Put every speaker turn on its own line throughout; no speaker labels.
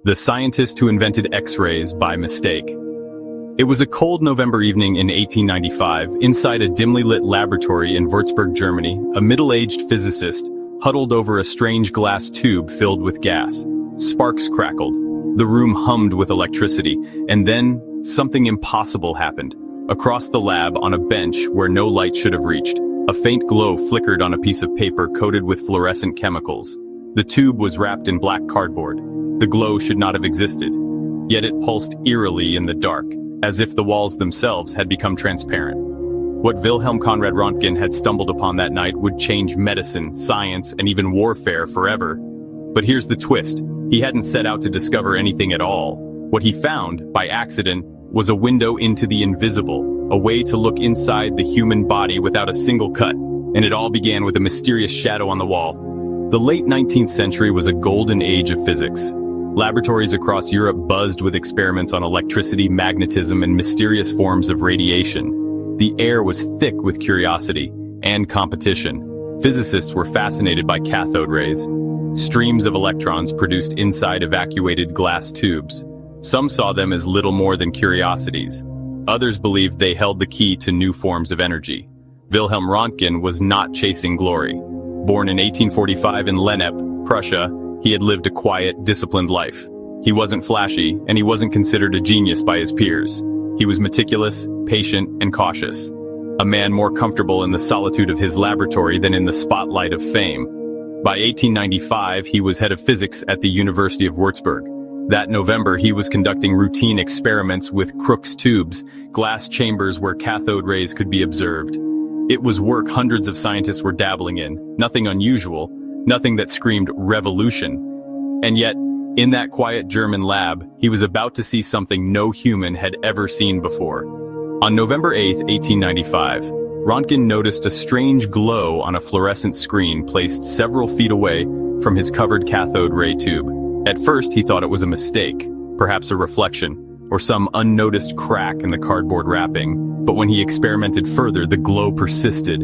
the scientist who invented X-rays by mistake. It was a cold November evening in 1895, inside a dimly lit laboratory in Würzburg, Germany. A middle-aged physicist huddled over a strange glass tube filled with gas. Sparks crackled. The room hummed with electricity, and then something impossible happened. Across the lab, on a bench where no light should have reached, a faint glow flickered on a piece of paper coated with fluorescent chemicals. The tube was wrapped in black cardboard. The glow should not have existed, yet it pulsed eerily in the dark, as if the walls themselves had become transparent. What Wilhelm Conrad Roentgen had stumbled upon that night would change medicine, science, and even warfare forever. But here's the twist. He hadn't set out to discover anything at all. What he found, by accident, was a window into the invisible, a way to look inside the human body without a single cut. And it all began with a mysterious shadow on the wall. The late 19th century was a golden age of physics. Laboratories across Europe buzzed with experiments on electricity, magnetism, and mysterious forms of radiation. The air was thick with curiosity and competition. Physicists were fascinated by cathode rays, streams of electrons produced inside evacuated glass tubes. Some saw them as little more than curiosities. Others believed they held the key to new forms of energy. Wilhelm Röntgen was not chasing glory. Born in 1845 in Lennep, Prussia, he had lived a quiet, disciplined life. He wasn't flashy, and he wasn't considered a genius by his peers. He was meticulous, patient, and cautious. A man more comfortable in the solitude of his laboratory than in the spotlight of fame. By 1895, he was head of physics at the University of Würzburg. That November, he was conducting routine experiments with Crookes tubes, glass chambers where cathode rays could be observed. It was work hundreds of scientists were dabbling in, nothing unusual, nothing that screamed revolution. And yet, in that quiet German lab, he was about to see something no human had ever seen before. On November 8, 1895, Röntgen noticed a strange glow on a fluorescent screen placed several feet away from his covered cathode ray tube. At first, he thought it was a mistake, perhaps a reflection, or some unnoticed crack in the cardboard wrapping. But when he experimented further, the glow persisted.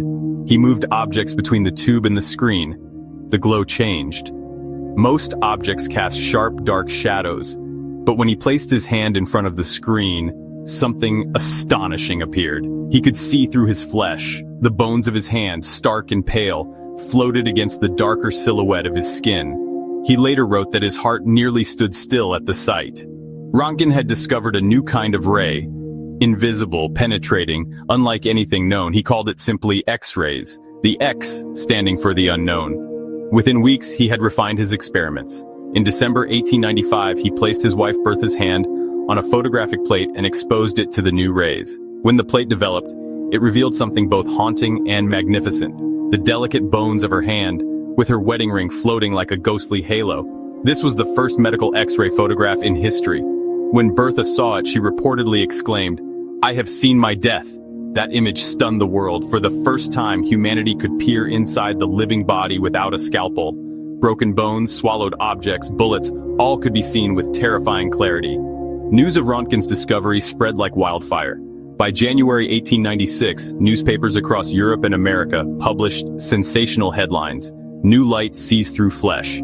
He moved objects between the tube and the screen. The glow changed. Most objects cast sharp, dark shadows, but when he placed his hand in front of the screen, something astonishing appeared. He could see through his flesh. The bones of his hand, stark and pale, floated against the darker silhouette of his skin. He later wrote that his heart nearly stood still at the sight. Röntgen had discovered a new kind of ray, invisible, penetrating, unlike anything known. He called it simply X-rays, the X standing for the unknown. Within weeks, he had refined his experiments. In December 1895, he placed his wife Bertha's hand on a photographic plate and exposed it to the new rays. When the plate developed, it revealed something both haunting and magnificent. The delicate bones of her hand, with her wedding ring floating like a ghostly halo. This was the first medical X-ray photograph in history. When Bertha saw it, she reportedly exclaimed, "I have seen my death." That image stunned the world. For the first time, humanity could peer inside the living body without a scalpel. Broken bones, swallowed objects, bullets, all could be seen with terrifying clarity. News of Röntgen's discovery spread like wildfire. By January 1896, newspapers across Europe and America published sensational headlines. New light sees through flesh.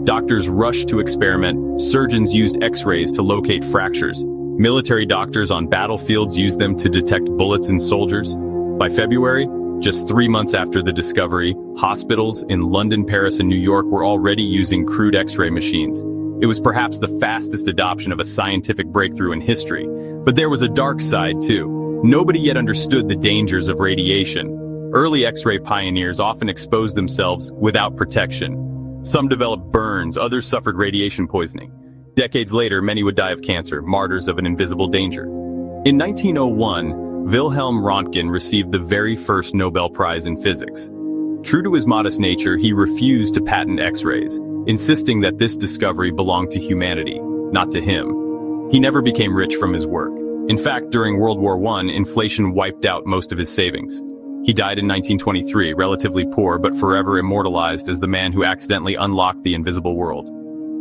Doctors rushed to experiment. Surgeons used X-rays to locate fractures. Military doctors on battlefields used them to detect bullets in soldiers. By February, just 3 months after the discovery, hospitals in London, Paris, and New York were already using crude X-ray machines. It was perhaps the fastest adoption of a scientific breakthrough in history. But there was a dark side, too. Nobody yet understood the dangers of radiation. Early X-ray pioneers often exposed themselves without protection. Some developed burns, others suffered radiation poisoning. Decades later, many would die of cancer, martyrs of an invisible danger. In 1901, Wilhelm Röntgen received the very first Nobel Prize in physics. True to his modest nature, he refused to patent X-rays, insisting that this discovery belonged to humanity, not to him. He never became rich from his work. In fact, during World War I, inflation wiped out most of his savings. He died in 1923, relatively poor but forever immortalized as the man who accidentally unlocked the invisible world.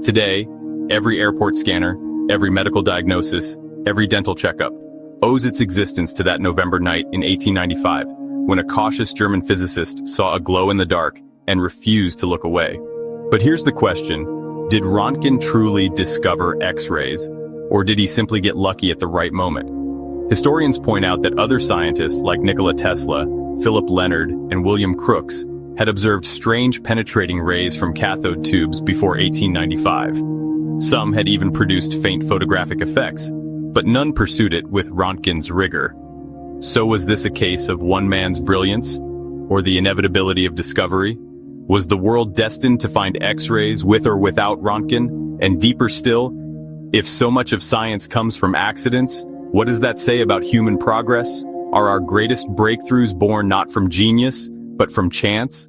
Today, every airport scanner, every medical diagnosis, every dental checkup owes its existence to that November night in 1895, when a cautious German physicist saw a glow in the dark and refused to look away. But here's the question: Did Roentgen truly discover X-rays, or did he simply get lucky at the right moment? Historians point out that other scientists like Nikola Tesla, Philip Leonard, and William Crookes had observed strange penetrating rays from cathode tubes before 1895. Some had even produced faint photographic effects, but none pursued it with Roentgen's rigor. So was this a case of one man's brilliance, or the inevitability of discovery? Was the world destined to find X-rays with or without Roentgen? And deeper still, if so much of science comes from accidents, what does that say about human progress? Are our greatest breakthroughs born not from genius, but from chance?